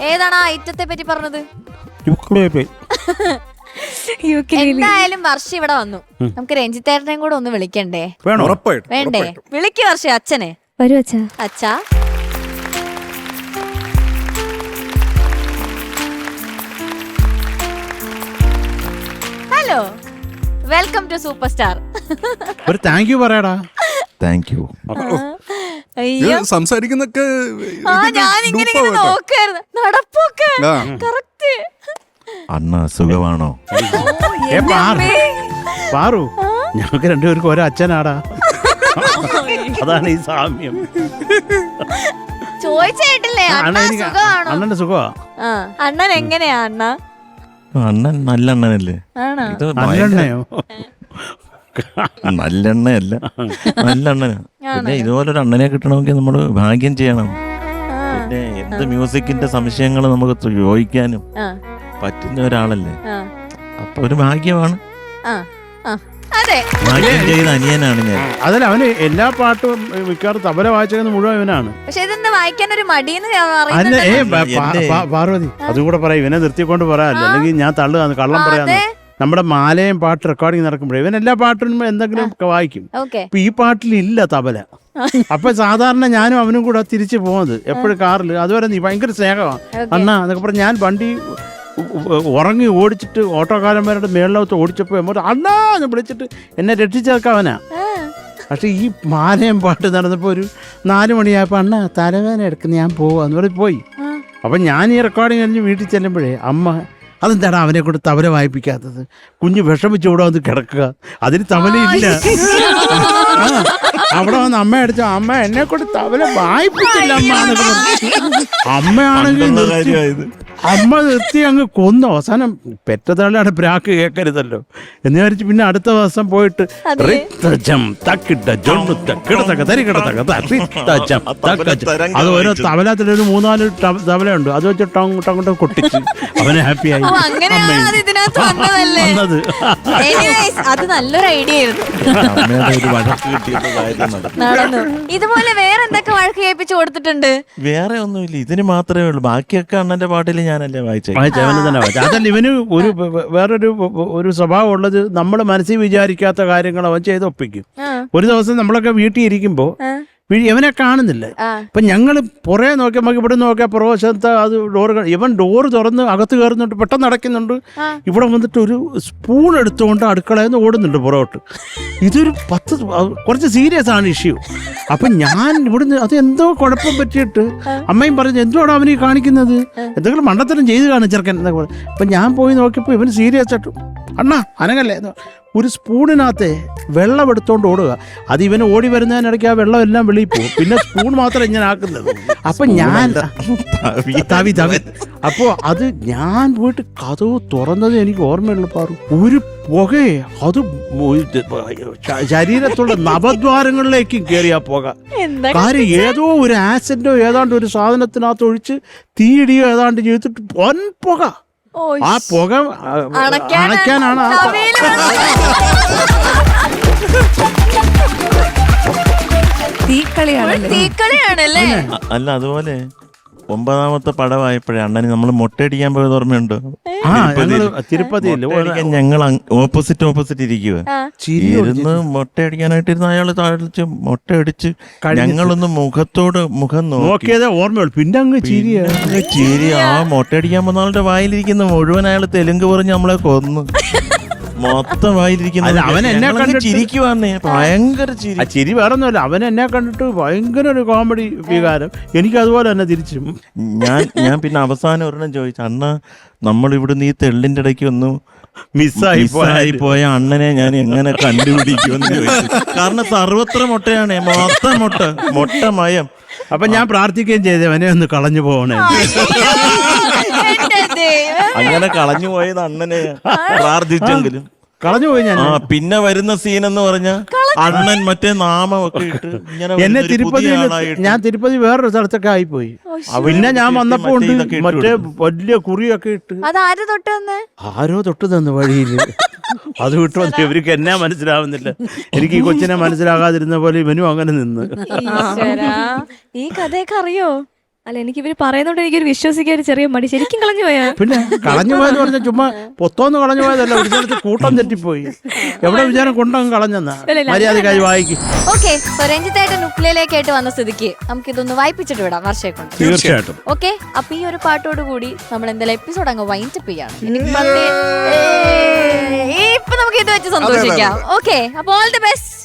ഏതാണ് ആ ഐറ്റത്തെ പറ്റി പറഞ്ഞത്? യുക്കിലേലി. എന്തായാലും വർഷ ഇവിടെ വന്നു, നമുക്ക് രഞ്ജിത്തേട്ടനെയും കൂടെ ഒന്ന് വിളിക്കണ്ടേ? ഉറപ്പായിട്ടും വേണ്ടേ? വിളിക്ക് വർഷ അച്ഛനെ. വരൂ അച്ഛാ. അച്ഛാ, hello, welcome to super star. ഒരു താങ്ക് യു പറയാടാ. Thank you. അയ്യോ, സംസാരിക്കുന്നൊക്കെ ആ ഞാനിങ്ങനെ നോക്കായിരുന്നു, നടപ്പൊക്കെ കറക്റ്റ്. അണ്ണ സുഖമാണോ? ഏ പാറു, ഞങ്ങൾക്ക് രണ്ടുപേർക്കും ഒരേ അച്ഛനാടാ. അതാണ് ഈ സാമ്യം. ചോദിച്ചേട്ടില്ലേ അണ്ണ സുഖമാണോ? അണ്ണന്റെ സുഖമാ. അണ്ണൻ എങ്ങനെയാ അണ്ണ? അണ്ണൻ നല്ല അണ്ണനല്ലേ? ആണോ? ഇത് നല്ലെണ്ണയോ? നല്ലെണ്ണയല്ല, നല്ല അണ്ണനാ. പിന്നെ ഇതുപോലൊരു അണ്ണനെ കിട്ടണമെങ്കിൽ നമ്മള് ഭാഗ്യം ചെയ്യണം. പിന്നെ എന്ത് മ്യൂസിക്കിന്റെ സംശയങ്ങൾ നമുക്ക് ചോദിക്കാനും പറ്റുന്ന ഒരാളല്ലേ. അപ്പൊ ഒരു ഭാഗ്യമാണ്. അതെ, ഭാഗ്യം ചെയ്ത അനിയനാണ് ഞാൻ. അതല്ല, അവന് എല്ലാ പാട്ടും മിക്കവാറും തബല വായിച്ചത് മുഴുവൻ ഇവനാണ്. പക്ഷെ ഇതെന്താ വായിക്കാൻ ഒരു മടിയെന്ന് അല്ല പാർവതി, അതും കൂടെ പറയാം, ഇവനെ നിർത്തിക്കൊണ്ട് പറയാല്ല, അല്ലെങ്കിൽ ഞാൻ തള്ളുക കള്ളം പറയാന്ന്. നമ്മുടെ മാലയും പാട്ട് റെക്കോർഡിങ് നടക്കുമ്പോഴേ ഇവൻ എല്ലാ പാട്ടിനും എന്തെങ്കിലും വായിക്കും. അപ്പൊ ഈ പാട്ടിലില്ല തബല. അപ്പൊ സാധാരണ ഞാനും അവനും കൂടെ തിരിച്ചു പോകുന്നത് എപ്പോഴും കാറിൽ. അതുവരെ നീ ഭയങ്കര സ്നേഹമാണ് അണ്ണാ എന്നൊക്കെ പറഞ്ഞ് ഞാൻ വണ്ടി ഉറങ്ങി ഓടിച്ചിട്ട് ഓട്ടോക്കാരന്മാരുടെ മേളിലോട്ട് ഓടിച്ചപ്പോൾ എമ്മോട്ട് അണ്ണാ എന്ന് വിളിച്ചിട്ട് എന്നെ രക്ഷിച്ചേക്കാം അവനാ. പക്ഷെ ഈ മാലയും പാട്ട് നടന്നപ്പോൾ ഒരു 4 മണിയായപ്പോൾ അണ്ണാ തലവേദന എടുക്കുന്ന ഞാൻ പോവാന്ന് പറഞ്ഞ് പോയി. അപ്പം ഞാൻ ഈ റെക്കോർഡിങ് കഴിഞ്ഞ് വീട്ടിൽ ചെല്ലുമ്പോഴേ അമ്മ അതെന്താണ് അവനെ കൊണ്ട് തബല വായിപ്പിക്കാത്തത്, കുഞ്ഞ് വിഷമിച്ച് ഇവിടെ വന്ന് കിടക്കുക, അതിന് തബലയില്ല. അവിടെ വന്ന് അമ്മ അടിച്ചു, അമ്മ എന്നെ കൊണ്ട് തബല വായിപ്പിച്ചില്ല അമ്മ. അമ്മയാണെങ്കിൽ അമ്മ നിർത്തി അങ്ങ് കൊന്നു. അവസാനം പെറ്റതള്ളാണ് പ്രാക്ക് കേൾക്കരുതല്ലോ എന്ന് വിചാരിച്ച് പിന്നെ അടുത്ത ദിവസം പോയിട്ട് അത് ഓരോ തബലത്തിലൊരു 3-4 തബലയുണ്ട്, അത് വെച്ച് ടങ്ങോട്ട് കൊട്ടിച്ച് അവനെ ഹാപ്പിയായി വന്നത്. അത് നല്ലൊരു ഐഡിയ ആയിരുന്നു. ഇതുപോലെ വേറെ എന്തൊക്കെ വഴക്ക് കേൾപ്പിച്ചു കൊടുത്തിട്ടുണ്ട്? വേറെ ഒന്നുമില്ല, ഇതിന് മാത്രമേ ഉള്ളൂ. ബാക്കിയൊക്കെ അണ്ണന്റെ പാട്ടിൽ ഞാനല്ലേ വായിച്ചത്. അതല്ല, ഇവന് വേറൊരു സ്വഭാവം ഉള്ളത്, നമ്മൾ മനസ്സിൽ വിചാരിക്കാത്ത കാര്യങ്ങൾ അവൻ ചെയ്ത് ഒപ്പിക്കും. ഒരു ദിവസം നമ്മളൊക്കെ വീട്ടിൽ ഇരിക്കുമ്പോ ഇവനെ കാണുന്നില്ല. അപ്പൊ ഞങ്ങള് പുറകെ നോക്കി, നമുക്ക് ഇവിടെ നോക്കിയാൽ പുറവശത്ത് അത് ഇവൻ ഡോറ് തുറന്ന് അകത്ത് കയറുന്നുണ്ട്, പെട്ടെന്ന് നടക്കുന്നുണ്ട്. ഇവിടെ വന്നിട്ട് ഒരു സ്പൂൺ എടുത്തുകൊണ്ട് അടുക്കളയിൽ നിന്ന് ഓടുന്നുണ്ട് പുറകോട്ട്. ഇതൊരു കുറച്ച് സീരിയസ് ആണ് ഇഷ്യൂ. അപ്പൊ ഞാൻ ഇവിടുന്ന് അത് എന്തോ കുഴപ്പം പറ്റിയിട്ട് അമ്മയും പറഞ്ഞു, എന്തുവാണ് അവനീ കാണിക്കുന്നത്, എന്തെങ്കിലും മണ്ടത്തരം ചെയ്ത് കാണും ചെറുക്കൻ എന്നൊക്കെ പറഞ്ഞു. അപ്പൊ ഞാൻ പോയി നോക്കിയപ്പോൾ ഇവന് സീരിയസ് ആയിട്ടു അണ്ണാ അനങ്ങല്ലേ ഒരു സ്പൂണിനകത്തെ വെള്ളം എടുത്തോണ്ട് ഓടുക. അത് ഇവന് ഓടി വരുന്നതിനിടയ്ക്ക് ആ വെള്ളം എല്ലാം വെളിയിൽ പോകും, പിന്നെ സ്പൂൺ മാത്രം ഇങ്ങനെ ആക്കുന്നത്. അപ്പൊ ഞാൻ തവി അപ്പോ അത് ഞാൻ പോയിട്ട് കതവ് തുറന്നത് എനിക്ക് ഓർമ്മയുള്ള പാറു. ഒരു പുകയെ അത് ശരീരത്തുള്ള നവദ്വാരങ്ങളിലേക്കും കയറിയ പുക. കാര്യം ഏതോ ഒരു ആസിഡോ ഏതാണ്ട് ഒരു സാധനത്തിനകത്ത് ഒഴിച്ച് തീയിടിയോ ഏതാണ്ട് ചെയ്തിട്ട് പൊൻ പുക. ആ പുക അണയ്ക്കാനാണ് തീക്കളിയാണല്ലേ? അല്ല, അതുപോലെ 9ാമത്തെ പടമായപ്പോഴേ അണ്ണന് നമ്മൾ മൊട്ടയടിക്കാൻ പോയത് ഓർമ്മയുണ്ടോ? തിരുപ്പതിയിൽ ഞങ്ങൾ ഓപ്പോസിറ്റ് ഇരിക്കുക ഇരുന്ന് മൊട്ടയടിക്കാനായിട്ടിരുന്ന് അയാൾ താഴ്ച മൊട്ടയടിച്ച് ഞങ്ങളൊന്ന് മുഖത്തോട് മുഖം നോക്കിയതേ ഓർമ്മയുള്ളൂ. പിന്നെ അങ്ങ് ചിരി. ആ മൊട്ടയടിക്കാൻ പോകുന്ന ആളുടെ വായിലിരിക്കുന്ന മുഴുവൻ അയാൾ തെലുങ്ക് പറഞ്ഞ് നമ്മളെ കൊന്നു. മൊത്തം വായിലിരിക്കുന്ന അവൻ എന്നെ കണ്ടിട്ട് ചിരിക്കുവാന്നേ, ഭയങ്കര ചിരി വേറെ ഒന്നുമല്ല. അവൻ എന്നെ കണ്ടിട്ട് ഭയങ്കര ഒരു കോമഡി വികാരം. എനിക്ക് അതുപോലെ തന്നെ തിരിച്ചും. ഞാൻ പിന്നെ അവസാനം ഒരെണ്ണം ചോദിച്ചു, അണ്ണ നമ്മളിവിടുന്ന് ഈ തെള്ളിന്റെ ഇടയ്ക്ക് ഒന്ന് മിസ്സായി പോയ അണ്ണനെ ഞാൻ എങ്ങനെ കണ്ടുപിടിക്കുമെന്ന് ചോദിച്ചു. കാരണം സർവത്ര മുട്ടയാണ്, മൊത്തം മൊട്ടമയം. അപ്പൊ ഞാൻ പ്രാർത്ഥിക്കുകയും ചെയ്തേ അവനെ ഒന്ന് കളഞ്ഞു പോകണേ. അങ്ങനെ കളഞ്ഞു പോയത് അണ്ണനെ പ്രാർത്ഥിച്ചെങ്കിലും കളഞ്ഞു പോയി ഞാൻ. പിന്നെ വരുന്ന സീൻ എന്ന് പറഞ്ഞ അണ്ണൻ മറ്റേ നാമമൊക്കെ ഇട്ട് എന്നെ ഞാൻ തിരുപ്പതി വേറൊരു സ്ഥലത്തൊക്കെ ആയിപ്പോയി. പിന്നെ ഞാൻ വന്നപ്പോ ഉണ്ട് മറ്റേ വലിയ കുറിയൊക്കെ ഇട്ട്. ആരോ തൊട്ട് തന്നു വഴിയിൽ. അത് വിട്ടു വന്നു. ഇവർക്ക് എന്നാ മനസ്സിലാവുന്നില്ല. എനിക്ക് ഈ കൊച്ചിനെ മനസ്സിലാകാതിരുന്ന പോലെ ഇവനും അങ്ങനെ നിന്ന്. ഈ കഥയൊക്കെ അറിയോ? അല്ല എനിക്ക് ഇവര് പറയുന്നോണ്ട് എനിക്കൊരു വിശ്വസിക്കാൻ ഒരു ചെറിയ മടി. ശരിക്കും കളഞ്ഞു പോയാ? പിന്നെ കളഞ്ഞു പോയെന്ന് പറഞ്ഞാൽ ചുമ്മാ പൊത്തോന്ന് കളഞ്ഞു പോയതല്ല, ഒരു സ്ഥലത്ത് കൂട്ടം തെറ്റിപ്പോയി. എവിടെ വിചാരം കൊണ്ടങ്ങ് കളഞ്ഞെന്നാ. മര്യാദക്കായി വായിക്കും. ഓക്കെ, രഞ്ജിത്തായിട്ട് ഉക്ലേലേക്കായിട്ട് വന്ന സ്ഥിതിക്ക് നമുക്ക് ഇതൊന്ന് വായിപ്പിച്ചിട്ട് വിടാം വർഷയെ കൊണ്ട്. തീർച്ചയായിട്ടും. ഓക്കെ, അപ്പൊ ഈ ഒരു പാട്ടോട് കൂടി നമ്മൾ എന്തായാലും എപ്പിസോഡ് അങ്ങ് വൈൻഡപ്പ് ചെയ്യാണ്. ഇപ്പൊ നമുക്ക് ഇത് വെച്ച് സന്തോഷിക്കാം. ഓക്കെ, അപ്പൊ ഓൾ ദി ബെസ്റ്റ്.